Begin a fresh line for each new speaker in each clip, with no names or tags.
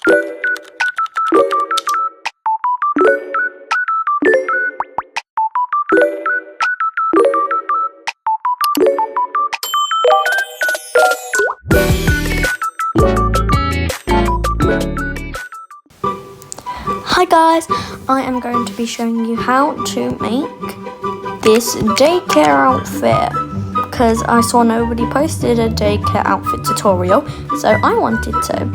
Hi guys, I am going to be showing you how to make this daycare outfit because I saw nobody posted a daycare outfit tutorial, so I wanted to.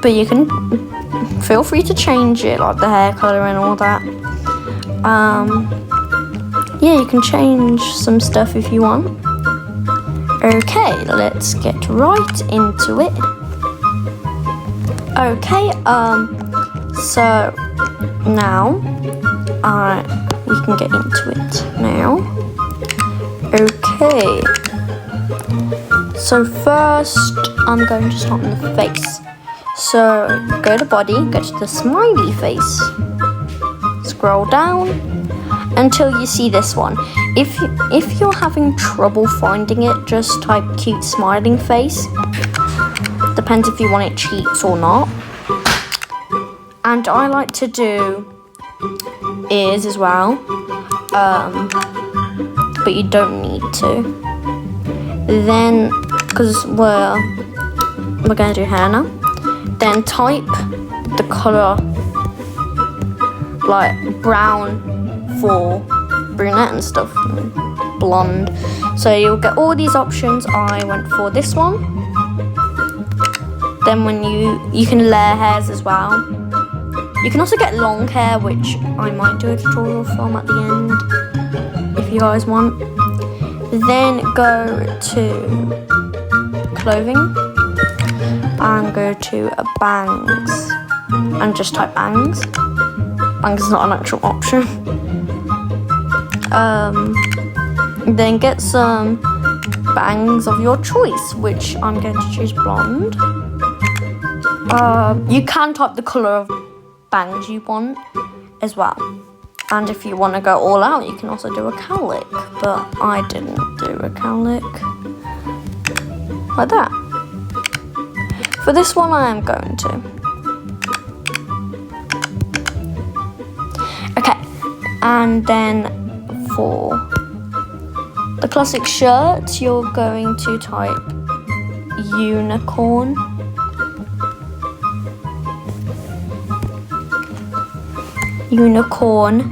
But you can feel free to change it, like the hair colour and all that. Yeah, you can change some stuff if you want. Okay, let's get right into it. Okay, so now we can get into it now. Okay, so first I'm going to start on the face. So go to body, go to the smiley face, scroll down until you see this one. If you're having trouble finding it, just type cute smiling face. Depends if you want it cheeks or not. And I like to do ears as well, but you don't need to. Then, because we're gonna do hair now, then type the colour like brown for brunette and stuff, and blonde. So you'll get all these options. I went for this one. Then when you can layer hairs as well. You can also get long hair, which I might do a tutorial from at the end if you guys want. Then go to clothing and go to bangs and just type bangs. Bangs is not an actual option. Then get some bangs of your choice, which I'm going to choose blonde. You can type the colour of bangs you want as well, and if you want to go all out, you can also do a cowlick, but I didn't do a cowlick like that. For this one I am going to. Okay, and then for the classic shirt you're going to type unicorn. Unicorn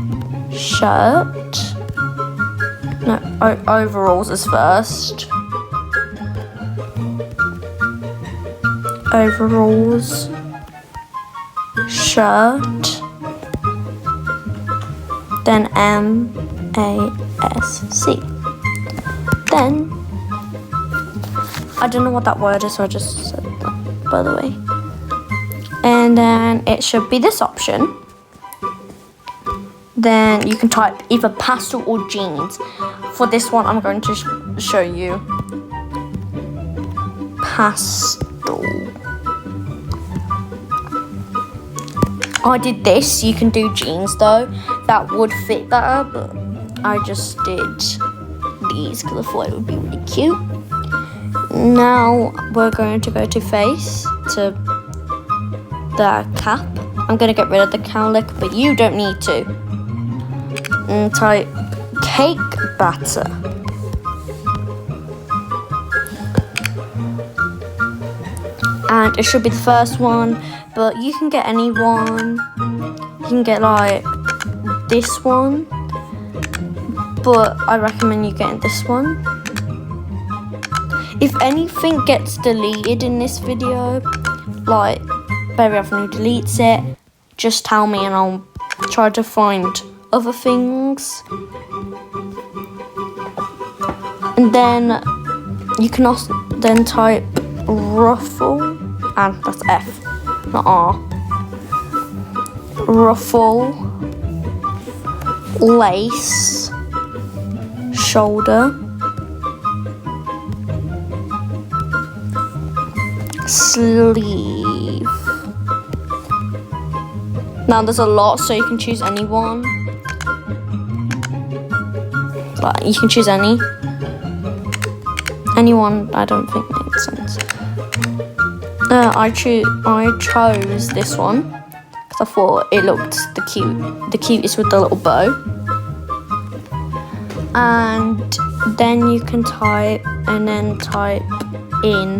shirt. No, overalls is first. Overalls shirt. Then MASC. Then I don't know what that word is, so I just said that, by the way. And then it should be this option. Then you can type either pastel or jeans. For this one, I'm going to show you pastel. I did this. You can do jeans though. That would fit better, but I just did these because I thought it would be really cute. Now we're going to go to face, to the cap. I'm going to get rid of the cowlick, but you don't need to. And type cake batter. And it should be the first one, but you can get any one. You can get like this one, but I recommend you getting this one. If anything gets deleted in this video, like Berry Avenue deletes it, just tell me and I'll try to find other things. And then you can also then type ruffle, and that's F, not R. Ruffle, lace, shoulder, sleeve. Now there's a lot, so you can choose any one. But you can choose anyone. I don't think makes sense. I chose this one because I thought it looked the cutest with the little bow. And then you can type in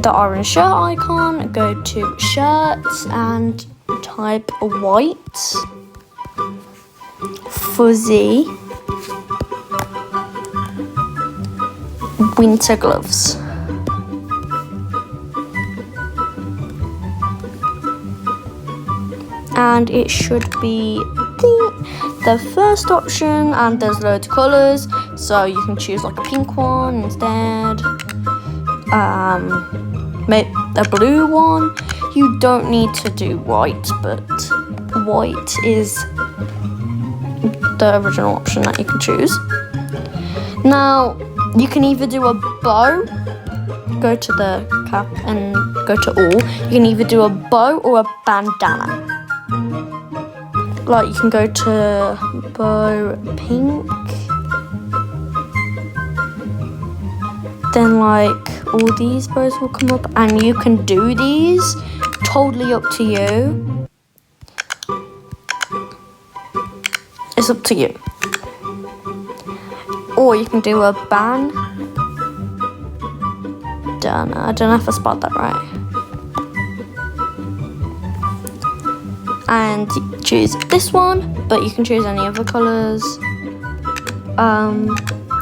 the orange shirt icon, go to shirts and type white, fuzzy, winter gloves. And it should be the first option, and there's loads of colours, so you can choose like a pink one instead, make a blue one. You don't need to do white, but white is the original option that you can choose. Now you can either do a bow, go to the cap and go to all. You can either do a bow or a bandana. Like you can go to bow pink, then like all these bows will come up, and you can do these, totally up to you. It's up to you. Or you can do a bandana. I don't know if I spelled that right. And choose this one, but you can choose any other colours.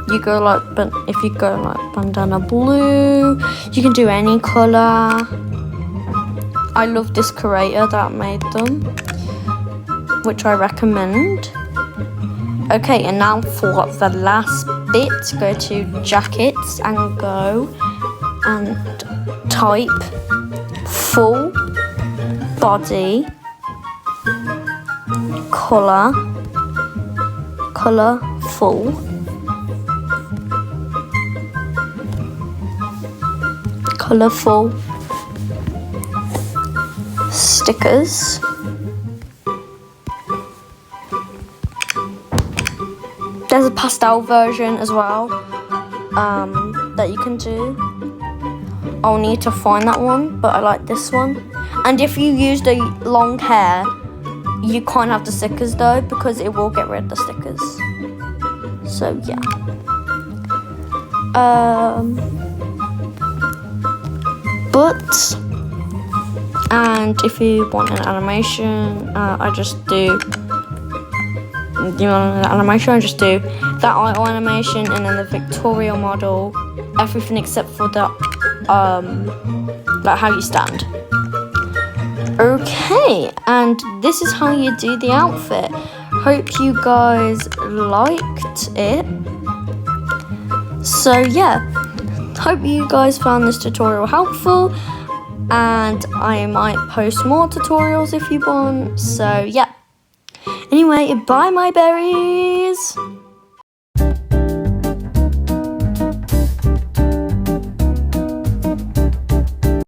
You go like, but if you go like bandana blue, you can do any colour. I love this creator that made them, which I recommend. Okay, and now for the last bit, go to jackets and go and type full body colour full colourful stickers. There's a pastel version as well that you can do. I'll need to find that one, but I like this one. And if you used a long hair, you can't have the stickers though, because it will get rid of the stickers. So yeah. And if you want an animation, I just do. You want an animation? I just do that eye animation, and then the Victoria model, everything except for the like how you stand. Okay, and this is how you do the outfit. Hope you guys liked it. So yeah, hope you guys found this tutorial helpful, and I might post more tutorials if you want. So yeah. Anyway, bye my berries!